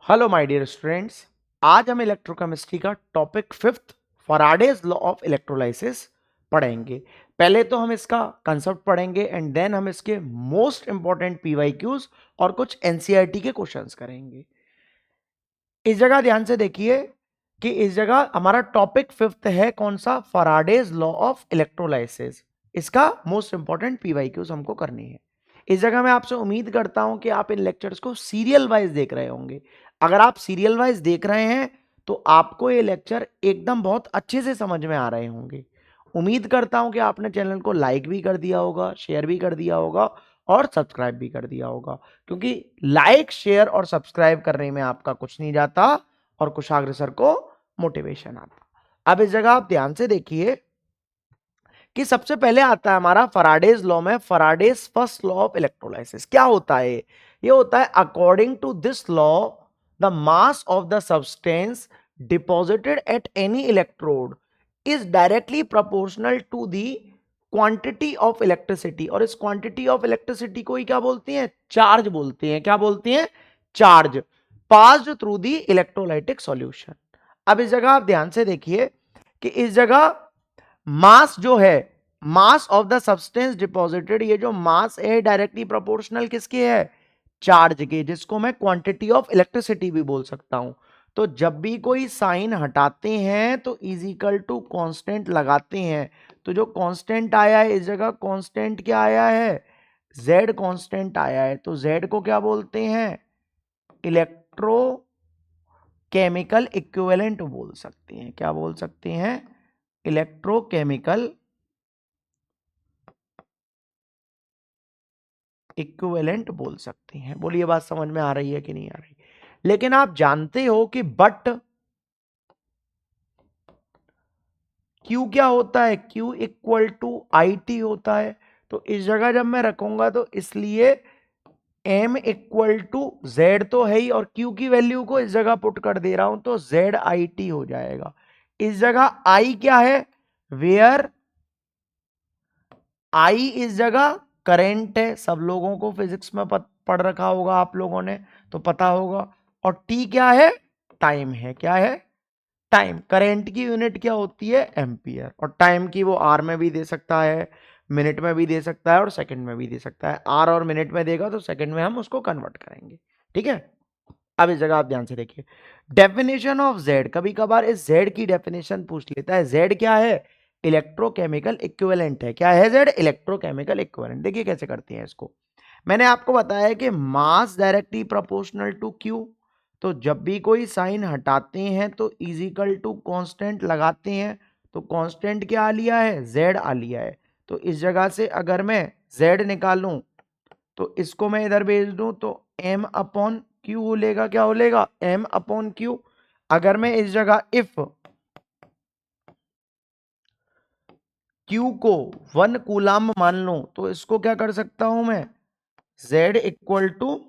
Hello my dear students. आज हम electrochemistry का topic fifth Faraday's law of electrolysis पढ़ेंगे। पहले तो हम इसका कंसेप्ट पढ़ेंगे एंड देन हम इसके मोस्ट इंपॉर्टेंट पीवाईक्यूज और कुछ एनसीईआरटी के क्वेश्चंस करेंगे। इस जगह ध्यान से देखिए कि इस जगह हमारा टॉपिक फिफ्थ है कौन सा, फैराडेज लॉ ऑफ इलेक्ट्रोलाइसिस। इसका मोस्ट इंपॉर्टेंट पीवाईक्यूज हमको करनी है। इस जगह मैं आपसे उम्मीद करता हूं कि आप इन लेक्चर्स को सीरियल वाइज देख रहे होंगे। अगर आप सीरियल वाइज देख रहे हैं तो आपको ये लेक्चर एकदम बहुत अच्छे से समझ में आ रहे होंगे। उम्मीद करता हूं कि आपने चैनल को लाइक भी कर दिया होगा, शेयर भी कर दिया होगा और सब्सक्राइब भी कर दिया होगा, क्योंकि लाइक शेयर और सब्सक्राइब करने में आपका कुछ नहीं जाता और कुशाग्र सर को मोटिवेशन आता। अब इस जगह आप ध्यान से देखिए कि सबसे पहले आता है हमारा फैराडेज लॉ में Faraday's first law of electrolysis. क्या होता है ये होता है according to this law the mass of the substance deposited at any electrode is directly proportional to the quantity of electricity. और इस क्वांटिटी ऑफ इलेक्ट्रिसिटी को ही क्या बोलती हैं? चार्ज बोलती हैं। क्या बोलती हैं? Charge passed through the electrolytic solution. अब इस जगह आप ध्यान से देखिए कि इस जगह मास जो है, mass of the substance deposited, ये जो मास है डायरेक्टली प्रोपोर्शनल किसके है? चार्ज के, जिसको मैं क्वांटिटी ऑफ इलेक्ट्रिसिटी भी बोल सकता हूं। तो जब भी कोई साइन हटाते हैं तो इज इक्वल टू कांस्टेंट लगाते हैं। तो जो कांस्टेंट आया है इस जगह, कांस्टेंट क्या आया है? z कांस्टेंट आया है। तो z को क्या बोलते हैं? इलेक्ट्रो केमिकल इक्विवेलेंट बोल सकते हैं। क्या बोल सकते हैं? इलेक्ट्रोकेमिकल इक्विवेलेंट बोल सकते हैं। बोलिए बात समझ में आ रही है कि नहीं आ रही? लेकिन आप जानते हो कि बट Q क्या होता है? Q इक्वल टू IT होता है। तो इस जगह जब मैं रखूंगा तो इसलिए M इक्वल टू Z तो है ही, और Q की वैल्यू को इस जगह पुट कर दे रहा हूं तो ZIT हो जाएगा। इस जगह I क्या है? वेयर I इस जगह करंट है। सब लोगों को फिजिक्स में पढ़ रखा होगा आप लोगों ने, तो पता होगा। और T क्या है? टाइम है। क्या है? टाइम। करंट की यूनिट क्या होती है? एम्पियर। और टाइम की वो आर में भी दे सकता है, मिनट में भी दे सकता है और सेकंड में भी दे सकता है। आर और मिनट में देगा तो सेकंड में हम उसको कन्वर्ट करेंगे। ठीक है। अब इस जगह आप ध्यान से देखिए डेफिनेशन ऑफ जेड। कभी कभार इस जेड की डेफिनेशन पूछ लेता है। जेड क्या है? इलेक्ट्रोकेमिकल इक्विवेलेंट है। क्या है जेड? Electrochemical equivalent. देखिए कैसे करते हैं इसको। मैंने आपको बताया कि mass directly proportional to Q. तो जब भी कोई साइन हटाते हैं तो इजिकल टू कांस्टेंट लगाते हैं। तो कांस्टेंट क्या आ लिया है? जेड आ लिया है। तो इस जगह से अगर मैं जेड निकालूं तो इसको मैं इधर भेज दूं तो m अपॉन क्यू हो लेगा। क्या हो लेगा? m upon Q. अगर मैं इस जगह इफ q को 1 कूलाम मान लूं तो इसको क्या कर सकता हूं मैं? z equal to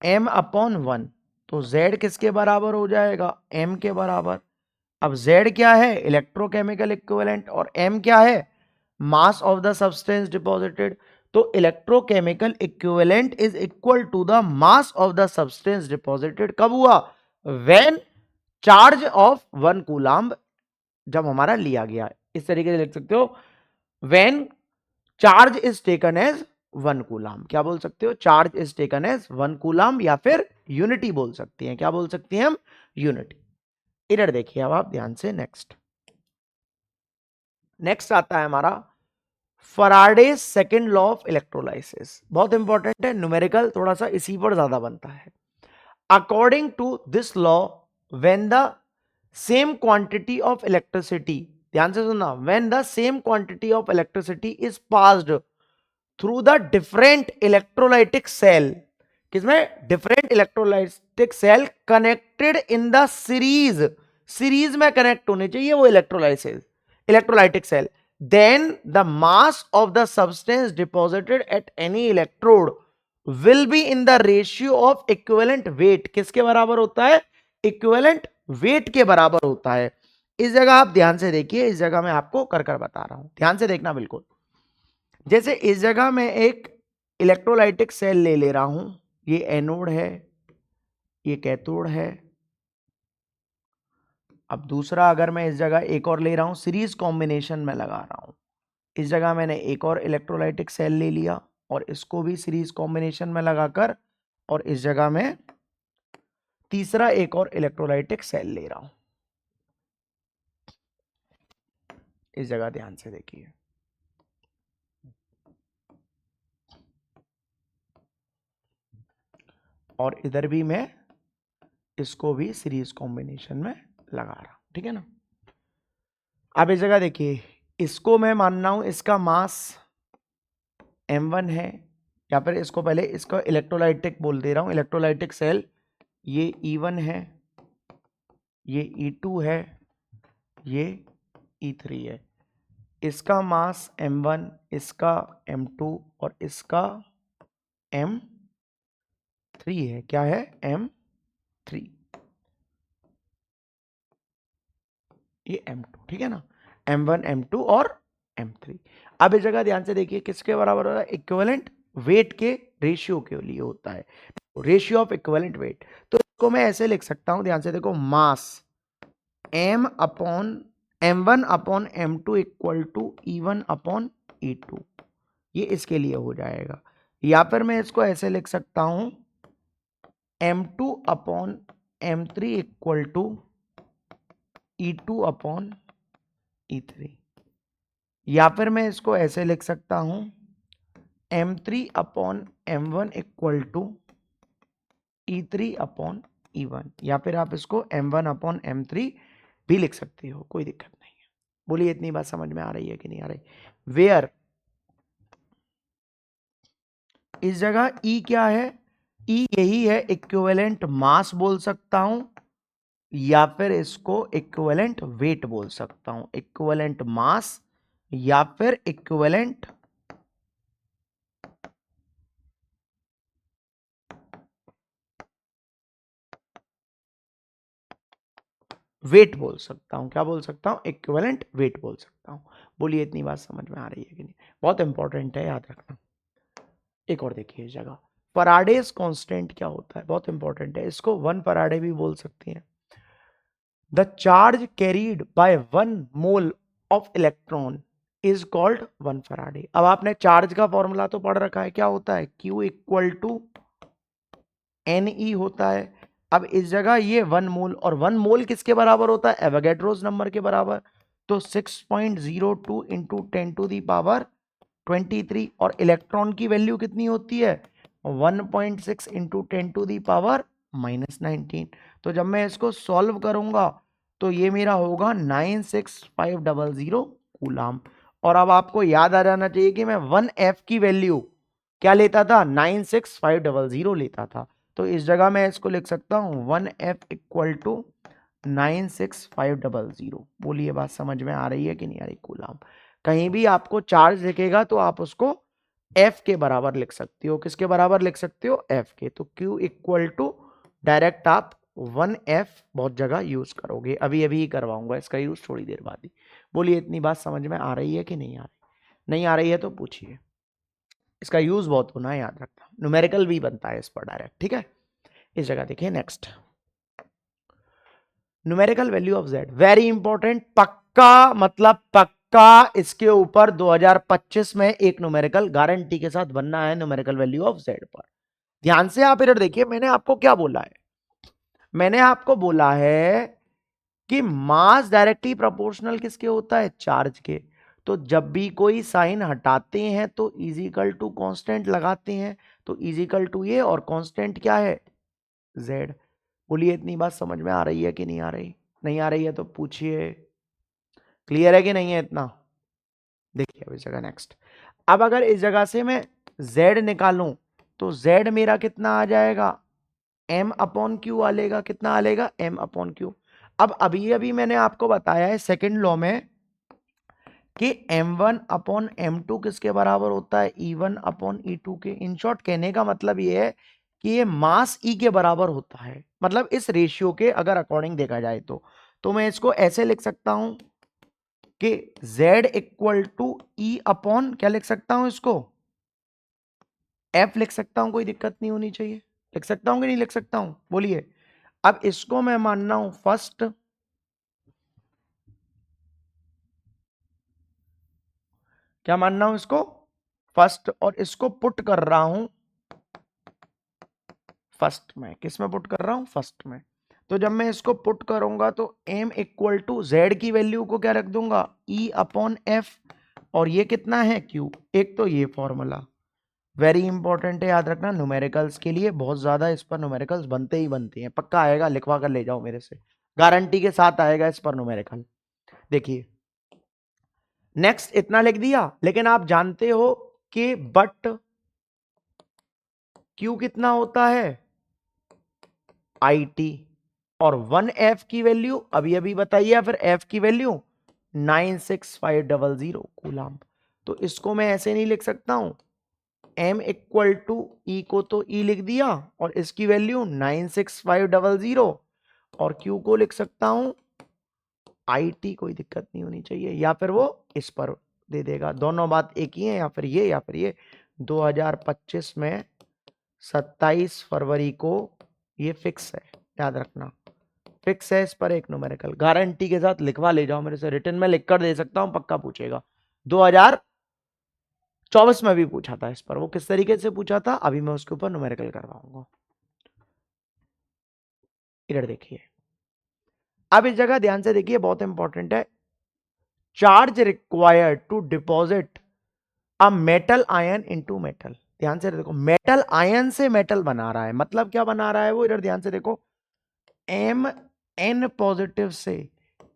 m upon 1। तो z किसके बराबर हो जाएगा? m के बराबर। अब z क्या है? Electrochemical equivalent. और m क्या है? Mass of the substance deposited. तो electrochemical equivalent is equal to the mass of the substance deposited. कब हुआ? व्हेन चार्ज ऑफ 1 कूलाम्ब जब हमारा लिया गया। इस तरीके से लिख सकते हो, when charge is taken as 1 coulomb. क्या बोल सकते हो? Charge is taken as 1 coulomb, या फिर यूनिटी बोल सकते हैं। क्या बोल सकते हैं हम? यूनिटी। इधर देखिए अब आप ध्यान से। नेक्स्ट आता है हमारा Faraday's second law of electrolysis. बहुत इंपॉर्टेंट है, न्यूमेरिकल थोड़ा सा इसी पर ज्यादा बनता है। According to this law when the same quantity of electricity, ध्यान से सुनना, when the same quantity of electricity is passed through the different electrolytic cell, किसमें? Different electrolytic cell connected in the series, series में connect होने चाहिए वो electrolytic cell, then the mass of the substance deposited at any electrode will be in the ratio of equivalent weight। किसके बराबर होता है? Equivalent weight के बराबर होता है। इस जगह आप ध्यान से देखिए, इस जगह मैं आपको कर कर बता रहा हूं, ध्यान से देखना बिल्कुल। जैसे इस जगह मैं एक इलेक्ट्रोलाइटिक सेल ले रहा हूं, ये एनोड है, ये कैथोड है। अब दूसरा अगर मैं इस जगह एक और ले रहा हूं, सीरीज कॉम्बिनेशन में लगा रहा हूं, इस जगह मैंने एक और इलेक्ट्रोलाइटिक सेल ले लिया और इसको भी सीरीज कॉम्बिनेशन में लगाकर, और इस जगह में तीसरा एक और इलेक्ट्रोलाइटिक सेल ले रहा हूं। इस जगह ध्यान से देखिए, और इधर भी मैं इसको भी सीरीज कॉम्बिनेशन में लगा रहा हूं, ठीक है ना। अब इस जगह देखिए, इसको मैं मान रहा हूं इसका मास m1 है, या फिर इसको पहले इसका इलेक्ट्रोलाइटिक बोल दे रहा हूं, इलेक्ट्रोलाइटिक सेल ये E1 है, ये E2 है, ये E3 है। इसका मास m1, इसका m2 और इसका m3 है। क्या है? m3, ये m2, ठीक है ना। m1, m2 और m3। अब इस जगह ध्यान से देखिए, किसके बराबर होता है? इक्विवेलेंट वेट के रेशियो के लिए होता है, रेशियो ऑफ इक्विवेलेंट वेट। तो इसको मैं ऐसे लिख सकता हूं, ध्यान से देखो, mass m1 upon m2 equal to E1 upon E2, ये इसके लिए हो जाएगा। या फिर मैं इसको ऐसे लिख सकता हूं, m2 upon m3 equal to E2 upon E3। या फिर मैं इसको ऐसे लिख सकता हूं, m3 upon m1 equal to E3 upon E1। या फिर आप इसको m1 अपॉन m3 भी लिख सकते हो, कोई दिक्कत नहीं है। बोलिए इतनी बात समझ में आ रही है कि नहीं आ रही? वेयर इस जगह E क्या है? E यही है, इक्विवेलेंट मास बोल सकता हूं, या फिर इसको इक्विवेलेंट वेट बोल सकता हूं। इक्विवेलेंट मास या फिर इक्विवेलेंट वेट बोल सकता हूं। क्या बोल सकता हूं? इक्विवेलेंट वेट बोल सकता हूं। बोलिए इतनी बात समझ में आ रही है कि नहीं? बहुत इंपॉर्टेंट है, याद रखना। एक और देखिए इस जगह, फैराडेज कांस्टेंट क्या होता है? बहुत इंपॉर्टेंट है, इसको 1 फैराडे भी बोल सकती हैं। The charge carried bye 1 mole of electron is called 1 Faraday. अब आपने चार्ज का फॉर्मूला तो पढ़ रखा है, क्या होता है? Q इक्वल टू NE होता है। अब इस जगह ये 1 मोल, और 1 मोल किसके बराबर होता है? एवोगैड्रोस नंबर के बराबर। तो 6.02 इंटू 10 टू दी पावर 23, और इलेक्ट्रॉन की वैल्यू कितनी होती है? 1.6 इंटू 10 टू दी पावर -19। तो जब मैं इसको सॉल्व करूंगा तो ये मेरा होगा 96500 कूलाम। और अब आपको याद आ जाना चाहिए कि मैं 1F की वैल्यू क्या लेता था? 96500 लेता था। तो इस जगह मैं इसको लिख सकता हूं 1F इक्वल टू 96500। बोलिए बात समझ में आ रही है कि नहीं आ रही? कूलाम। कहीं भी आपको चार्ज दिखेगा तो आप उसको F के बराबर लिख सकते हो। किसके बराबर लिख सकते हो? F के। तो Q इक्वल टू डायरेक्ट आप 1F बहुत जगह यूज करोगे। अभी अभी ही करवाऊंगा इसका यूज थोड़ी देर बाद ही। बोलिए इतनी बात समझ में आ रही है कि नहीं आ रही? नहीं आ रही है तो पूछिए। इसका यूज बहुत होना है, याद रखना। न्यूमेरिकल भी बनता है इस पर डायरेक्ट, ठीक है। इस जगह देखिए next, numerical value of Z, very important. पक्का मतलब पक्का इसके ऊपर 2025 में एक न्यूमेरिकल गारंटी के साथ बनना है, न्यूमेरिकल वैल्यू ऑफ Z पर। ध्यान से आप इधर देखिए, मैंने आपको क्या बोला है? मैंने आपको बोला है कि मास डायरेक्टली प्रोपोर्शनल किसके होता है? चार्ज के। तो जब भी कोई साइन हटाते हैं तो इजिकल टू कांस्टेंट लगाते हैं। तो इजिकल टू ये, और कांस्टेंट क्या है? Z। बोलिए इतनी बात समझ में आ रही है कि नहीं आ रही? नहीं आ रही है तो पूछिए। क्लियर है कि नहीं है इतना? देखिए अब इस जगह नेक्स्ट, अब अगर इस जगह से मैं Z निकालूं तो Z मेरा कितना आ जाएगा? M अपॉन क्यू आलेगा। कितना आलेगा? M upon Q. अब अभी अभी मैंने आपको बताया है सेकंड लॉ में कि M1 अपॉन M2 किसके बराबर होता है? E1 अपॉन E2 के। इन शॉर्ट कहने का मतलब ये है कि ये मास E के बराबर होता है, मतलब इस रेशियो के अगर अकॉर्डिंग देखा जाए तो मैं इसको ऐसे लिख सकता हूं कि Z equal to E upon, क्या लिख सकता हूं इसको? F लिख सकता हूं, कोई दिक्कत नहीं होनी चाहिए। लिख सकता हूं कि नहीं लिख सकता हूं? बोलिए। अब इसको मैं मानना हूं फर्स्ट, क्या मानना हूं इसको फर्स्ट, और इसको पुट कर रहा हूं फर्स्ट में। किस में पुट कर रहा हूं? फर्स्ट में। तो जब मैं इसको पुट करूंगा तो m इक्वल टू जेड की वैल्यू को क्या रख दूंगा? E अपॉन एफ, और ये कितना है? Q। एक तो ये फॉर्मूला वेरी इंपॉर्टेंट है, याद रखना, न्यूमेरिकल्स के लिए बहुत ज्यादा इस पर न्यूमेरिकल्स बनते ही बनते हैं, पक्का आएगा, लिखवा कर ले जाओ मेरे से, गारंटी के साथ आएगा इस पर न्यूमेरिकल। देखिए नेक्स्ट इतना लिख दिया, लेकिन आप जानते हो कि बट Q कितना होता है? IT, और 1F की वैल्यू अभी अभी बताइए, फिर F की वैल्यू 96500 कूलम। तो इसको मैं ऐसे नहीं लिख सकता हूं, m इक्वल टू ई को तो E लिख दिया और इसकी वैल्यू 96500, और Q को लिख सकता हूं IT, कोई दिक्कत नहीं होनी चाहिए, या फिर वो इस पर दे देगा, दोनों बात एक ही है, या फिर ये या फिर ये। 2025 में 27 फरवरी को ये फिक्स है, याद रखना, फिक्स है इस पर एक न्यूमेरिकल, गारंटी के साथ लिखवा ले जाओ मेरे से, रिटर्न में लिख कर दे सकता हूं, पक्का पूछेगा। 2024 में भी पूछा था इस पर, वो किस तरीके से पूछा था अभी मैं उसके ऊपर न्यूमेरिकल करवाऊंगा। इधर देखिए, अब इस जगह ध्यान से देखिए, बहुत इंपॉर्टेंट है, charge required to deposit a metal ion into metal. ध्यान से देखो, मेटल आयन से मेटल बना रहा है, मतलब क्या बना रहा है वो, इधर ध्यान से देखो, एम एन पॉजिटिव से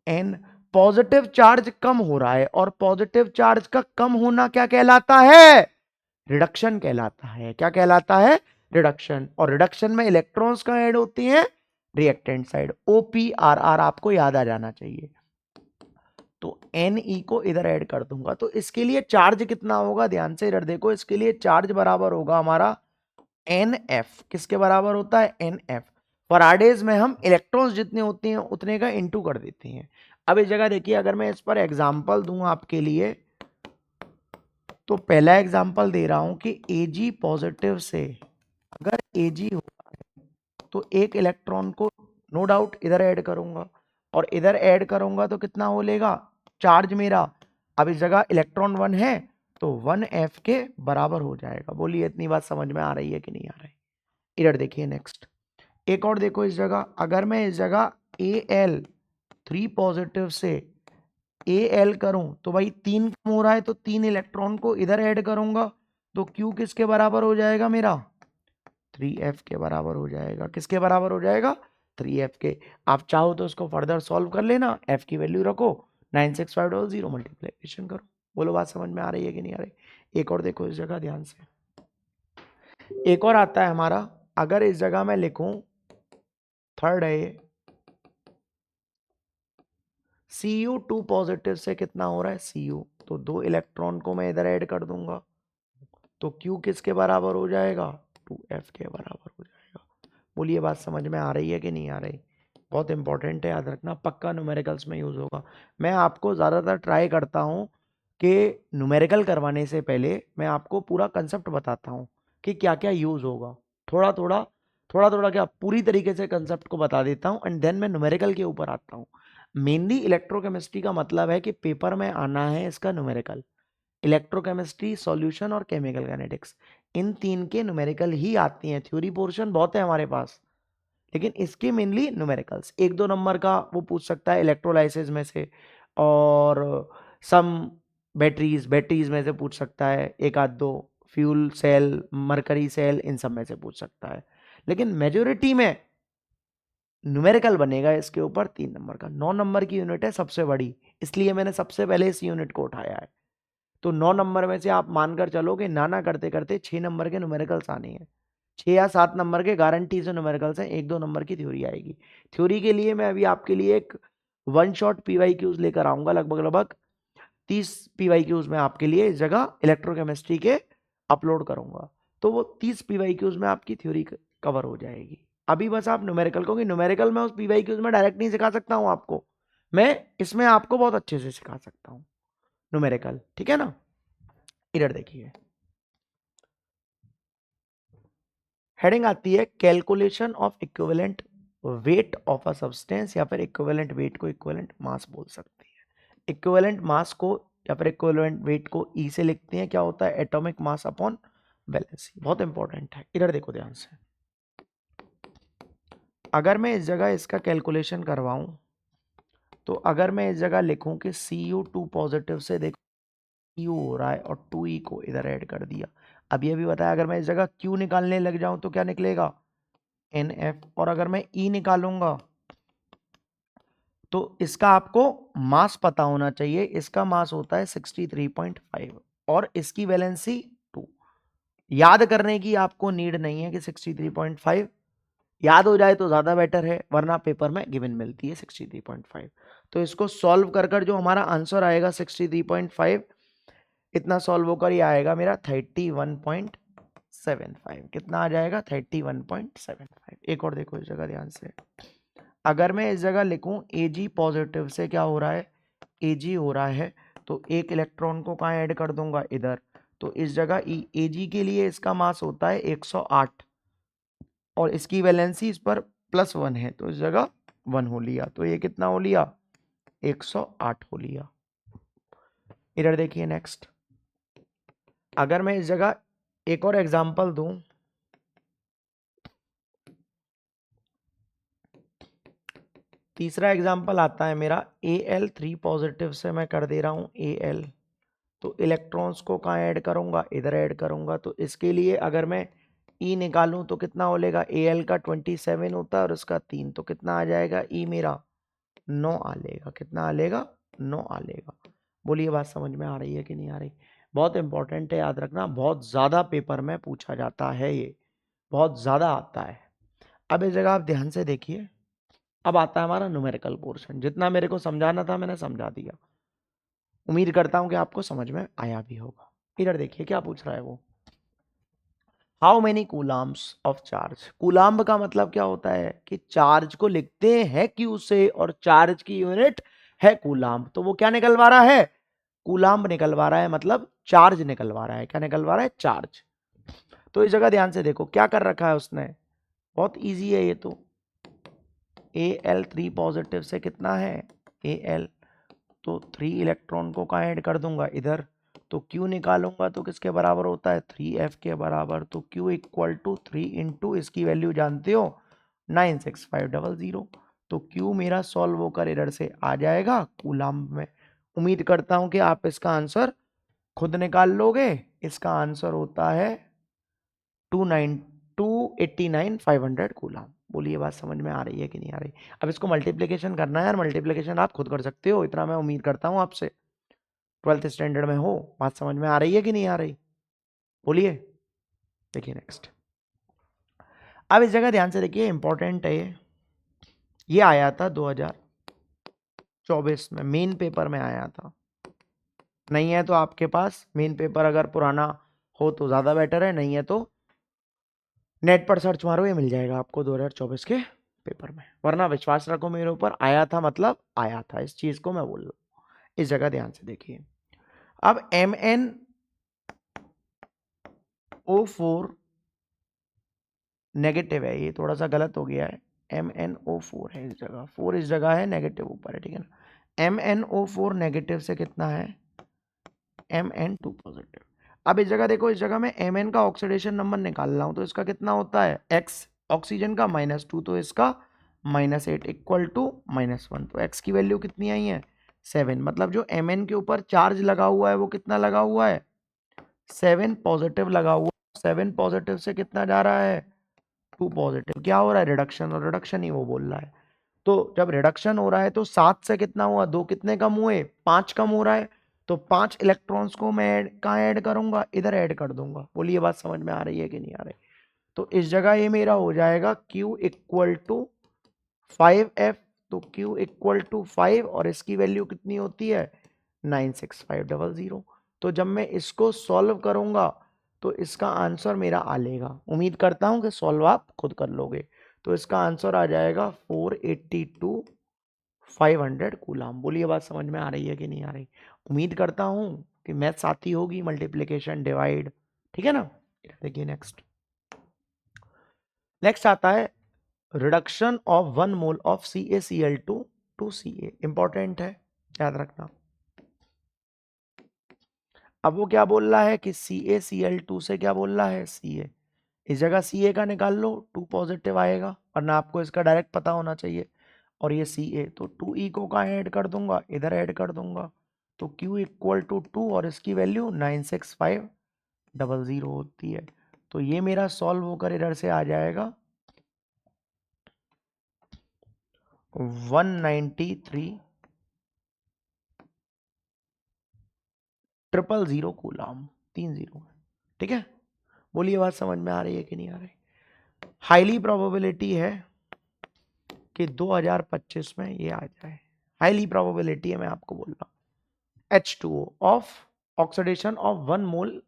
एन पॉजिटिव चार्ज कम हो रहा है, और पॉजिटिव चार्ज का कम होना क्या कहलाता है? रिडक्शन कहलाता है। क्या कहलाता है? रिडक्शन। और रिडक्शन में इलेक्ट्रॉन्स कहां ऐड होती हैं? रिएक्टेंट साइड, OPRR आपको याद आ जाना चाहिए। तो Ne को इधर ऐड कर दूंगा, तो इसके लिए चार्ज कितना होगा? ध्यान से इधर देखो, इसके लिए चार्ज बराबर होगा हमारा NF। किसके बराबर होता है? NF। फराडेज में हम इलेक्ट्रॉन्स जितने होते हैं उतने का इनटू कर देते हैं। अब इस जगह देखिए, अगर मैं इस पर एग्जांपल दूं आपके लिए, तो पहला एग्जांपल दे रहा हूं कि Ag पॉजिटिव से अगर Ag होता है तो एक इलेक्ट्रॉन को नो डाउट इधर ऐड करूंगा, और इधर ऐड करूंगा तो कितना हो लेगा चार्ज मेरा? अब इस जगह इलेक्ट्रॉन 1 है तो 1F के बराबर हो जाएगा। बोलिए इतनी बात समझ में आ रही है कि नहीं आ रही? इधर देखिए नेक्स्ट, एक और देखो, इस जगह अगर मैं इस जगह Al3 पॉजिटिव से Al करूं तो भाई 3 कम हो रहा है, तो 3 इलेक्ट्रॉन को इधर ऐड करूंगा, तो Q किसके बराबर हो जाएगा मेरा? 3F के बराबर हो जाएगा। किसके बराबर हो जाएगा? 3F के। आप चाहो तो उसको फर्दर सॉल्व कर लेना, F की वैल्यू रखो 96500, मल्टीप्लीकेशन करो। बोलो बात समझ में आ रही है कि नहीं आ रही? एक और देखो इस जगह ध्यान से, एक और आता है हमारा, अगर इस जगह मैं लिखूं थर्ड है, Cu2 पॉजिटिव से कितना हो रहा है? Cu, तो 2 इलेक्ट्रॉन को मैं इधर ऐड कर दूंगा, तो Q किसके बराबर हो जाएगा? 2F के बराबर हो जाएगा। बोलिए बात समझ में आ रही है कि नहीं आ रही? बहुत इंपॉर्टेंट है, याद रखना, पक्का न्यूमेरिकल्स में यूज होगा। मैं आपको ज़्यादातर ट्राई करता हूँ कि न्यूमेरिकल करवाने से पहले मैं आपको पूरा कंसेप्ट बताता हूँ कि क्या क्या यूज होगा, थोड़ा थोड़ा थोड़ा थोड़ा क्या पूरी तरीके से कंसेप्ट को बता देता हूँ, एंड देन मैं न्यूमेरिकल के ऊपर आता हूँ। मेनली इलेक्ट्रोकेमिस्ट्री का मतलब है कि पेपर में आना है इसका न्यूमेरिकल, इलेक्ट्रोकेमिस्ट्री, सॉल्यूशन और केमिकल काइनेटिक्स, इन तीन के न्यूमेरिकल ही आती हैं। थ्योरी पोर्शन बहुत है हमारे पास, लेकिन इसके मेनली न्यूमेरिकल्स। 1-2 नंबर का वो पूछ सकता है इलेक्ट्रोलाइसिस में से, और सम बैटरीज में से पूछ सकता है, एक आध दो, फ्यूल सेल, मरकरी सेल, इन सब में से पूछ सकता है, लेकिन मेजोरिटी में न्यूमेरिकल बनेगा इसके ऊपर 3 नंबर का। 9 नंबर की यूनिट है सबसे बड़ी, इसलिए मैंने सबसे पहले इस यूनिट को उठाया है। तो 9 नंबर में से आप मानकर चलो कि नाना करते करते 6 नंबर के न्यूमेरिकल्स आने हैं, 6 या 7 नंबर के गारंटी से न्यूमेरिकल्स हैं, 1-2 नंबर की थ्योरी आएगी। थ्योरी के लिए मैं अभी आपके लिए एक वन शॉट PYQs लेकर आऊंगा, लगभग लगभग 30 PYQs में आपके लिए इस जगह इलेक्ट्रोकेमिस्ट्री के अपलोड करूंगा, तो वो 30 PYQs में आपकी थ्योरी कवर हो जाएगी। अभी बस आप न्यूमेरिकल, क्योंकि न्यूमेरिकल में उस PYQs में डायरेक्ट नहीं सिखा सकता हूं आपको, मैं इसमें आपको बहुत अच्छे से सिखा सकता हूं न्यूमेरिकल, ठीक है ना? इधर देखिए, हेडिंग आती है calculation of equivalent weight of a substance या फिर इक्विवेलेंट वेट को इक्विवेलेंट मास बोल सकते हैं। इक्विवेलेंट मास को या फिर इक्विवेलेंट वेट को ई से लिखते हैं, क्या होता है, एटॉमिक मास अपॉन वैलेंसी। बहुत इंपॉर्टेंट है, इधर देखो ध्यान से। अगर मैं इस जगह इसका कैलकुलेशन करवाऊं तो अगर मैं इस जगह लिखूं कि Cu2 पॉजिटिव से देखो Q हो रहा है और 2E को इधर ऐड कर दिया। अब ये भी बताया अगर मैं इस जगह Q निकालने लग जाऊं तो क्या निकलेगा, NF। और अगर मैं E निकालूंगा तो इसका आपको मास पता होना चाहिए। इसका मास होता है 63.5 और इसकी वैलेंसी 2। याद करने की आपको नीड नहीं है कि 63.5 याद हो जाए तो ज्यादा बेटर है, वरना पेपर में गिवन मिलती है 63.5। तो इसको सॉल्व कर कर जो हमारा आंसर आएगा 63.5, इतना सॉल्व होकर ही आएगा मेरा 31.75। कितना आ जाएगा, 31.75। एक और देखो इस जगह ध्यान से। अगर मैं इस जगह लिखूं Ag पॉजिटिव से क्या हो रहा है, Ag हो रहा है, तो एक इलेक्ट्रॉन को कहाँ ऐड कर दूंगा, इधर। तो इस जगह Ag के लिए इसका मास होता है 108 और इसकी वैलेंसी इस पर +1 है, तो इस जगह 1 हो लिया। तो ये कितना हो लिया, 108 हो लिया। इधर देखिए नेक्स्ट। अगर मैं इस जगह एक और एग्जांपल दूं, तीसरा एग्जांपल आता है मेरा Al3 पॉजिटिव से मैं कर दे रहा हूं Al। तो इलेक्ट्रॉन्स को कहाँ ऐड करूंगा, इधर ऐड करूंगा। तो इसके लिए अगर मैं E निकालूं तो कितना हो लेगा, Al का 27 होता है और इसका 3, तो कितना आ जाएगा, E मेरा 9 आ लेगा। कितना आ लेगा, 9 आ लेगा। बोलिए बात समझ में आ रही है कि नहीं आ रही। बहुत इंपॉर्टेंट है, याद रखना, बहुत ज्यादा पेपर में पूछा जाता है, ये बहुत ज्यादा आता है। अब इस जगह आप ध्यान से देखिए। अब आता है हमारा न्यूमेरिकल पोर्शन। जितना मेरे को समझाना था मैंने समझा दिया। उम्मीद करता हूं कि आपको समझ में आया भी होगा। इधर देखिए क्या पूछ रहा है वो, how many coulombs of charge. Coulomb का मतलब क्या होता है कि चार्ज को लिखते हैं क्यू से और चार्ज की यूनिट है कूलाम्ब। तो वो क्या निकलवा रहा है, कूलाम्ब निकलवा रहा है, मतलब चार्ज निकलवा रहा है। क्या निकलवा रहा है, चार्ज। तो इस जगह ध्यान से देखो क्या कर रखा है उसने, बहुत इजी है ये तो। Al3 पॉजिटिव से कितना है, Al, तो 3 इलेक्ट्रॉन को कहाँ ऐड कर दूंगा, इधर। तो Q निकालूंगा तो किसके बराबर होता है, 3F के बराबर। तो Q इक्वल टू 3 इंटू इसकी वैल्यू जानते हो 96500। तो Q मेरा सॉल्व होकर इधर से आ जाएगा कूलाम्ब में। उम्मीद करता हूं कि आप इसका आंसर खुद निकाल लोगे। इसका आंसर होता है 289,500 कूलाम। बोलिए बात समझ में आ रही है कि नहीं आ रही। अब इसको मल्टीप्लिकेशन करना है यार, मल्टीप्लिकेशन आप खुद कर सकते हो, इतना मैं उम्मीद करता हूं आपसे। 12th स्टैंडर्ड में हो, बात समझ में आ रही है कि नहीं आ रही, बोलिए। देखिए नेक्स्ट। अब इस जगह ध्यान से देखिए, इंपॉर्टेंट है ये आया था 2024 में, मेन पेपर में आया था। नहीं है तो आपके पास मेन पेपर अगर पुराना हो तो ज्यादा बेटर है, नहीं है तो नेट पर सर्च मारो, ये मिल जाएगा आपको 2024 के पेपर में। वरना विश्वास रखो मेरे ऊपर, आया था मतलब आया था, इस चीज को मैं बोल रहा हूं। इस जगह ध्यान से देखिए। अब MnO4 नेगेटिव है, ये थोड़ा सा गलत हो गया है। MnO4 है इस जगह, 4 इस जगह है, नेगेटिव ऊपर है, ठीक है ना। MnO4 नेगेटिव से कितना है, Mn2 पॉजिटिव। अब इस जगह देखो, इस जगह मैं Mn का ऑक्सीडेशन नंबर निकाल रहा हूं, तो इसका कितना होता है, x, ऑक्सीजन का -2, तो इसका -8 इक्वल टू -1। तो x की वैल्यू कितनी आई है, 7। मतलब जो Mn के ऊपर चार्ज लगा हुआ है वो कितना लगा हुआ है, 7 पॉजिटिव लगा हुआ है। 7 पॉजिटिव से कितना जा रहा है, 2 पॉजिटिव। क्या हो रहा है, रिडक्शन, और रिडक्शन ही वो बोल रहा है। तो जब रिडक्शन हो रहा है तो 7 से कितना हुआ, 2 कितने कम हुए, 5 कम हो रहा है। तो 5 इलेक्ट्रॉन्स को मैं कहाँ ऐड करूंगा, इधर ऐड कर दूंगा। बोलिए बात समझ में आ रही है कि नहीं आ रही। तो इस जगह ये मेरा हो जाएगा Q इक्वल टू 5F। तो Q इक्वल टू 5 और इसकी वैल्यू कितनी होती है, 96500। तो जब मैं इसको सॉल्व करूंगा तो इसका आंसर मेरा आ लेगा। उम्मीद करता हूं कि सॉल्व आप खुद कर लोगे। तो इसका आंसर आ जाएगा 482,500 कूलाम। बोलिए बात समझ में आ रही है कि नहीं आ रही। उम्मीद करता हूं कि मैथ्स आती होगी, मल्टीप्लिकेशन, डिवाइड, ठीक है ना। देखिए नेक्स्ट। नेक्स्ट आता है reduction of 1 mole of CaCl2 to Ca, important है, याद रखना। अब वो क्या बोल रहा है कि CaCl2 से क्या बोल रहा है, Ca, इस जगह Ca का निकाल लो, 2 पॉजिटिव आएगा, वरना आपको इसका डायरेक्ट पता होना चाहिए। और ये Ca, तो 2E को कहाँ ऐड कर दूंगा, इधर ऐड कर दूंगा, तो Q इक्वल टू 2 और इसकी वैल्यू 96500 होती है। तो ये मेरा सॉल्व होकर इधर से आ जाएगा 193,000 कूलम, 30। ठीक है, बोलिए बात समझ में आ रही है कि नहीं आ रही। हाईली प्रोबेबिलिटी है कि 2025 में ये आ जाए, हाईली प्रोबेबिलिटी है, मैं आपको बोल रहा हूँ। H2O of oxidation of 1 mole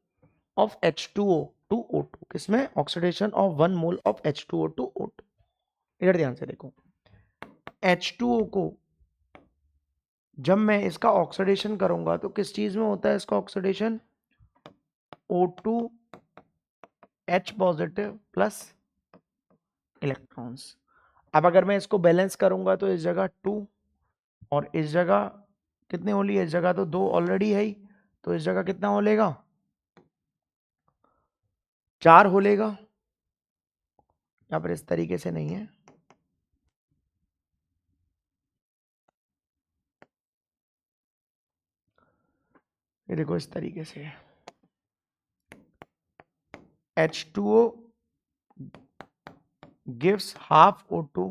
of H2O to O2, किसमें, oxidation of 1 mole of H2O to O2। इधर ध्यान से देखो, H2O को जब मैं इसका ऑक्सीडेशन करूंगा तो किस चीज में होता है इसका oxidation, O2 H positive plus electrons. अब अगर मैं इसको बैलेंस करूंगा तो इस जगह 2 और इस जगह कितने होली है, इस जगह तो 2 ऑलरेडी है ही, तो इस जगह कितना होलेगा, 4 होलेगा। यहाँ पर इस तरीके से नहीं है, ये देखो इस तरीके से है। H2O gives half O2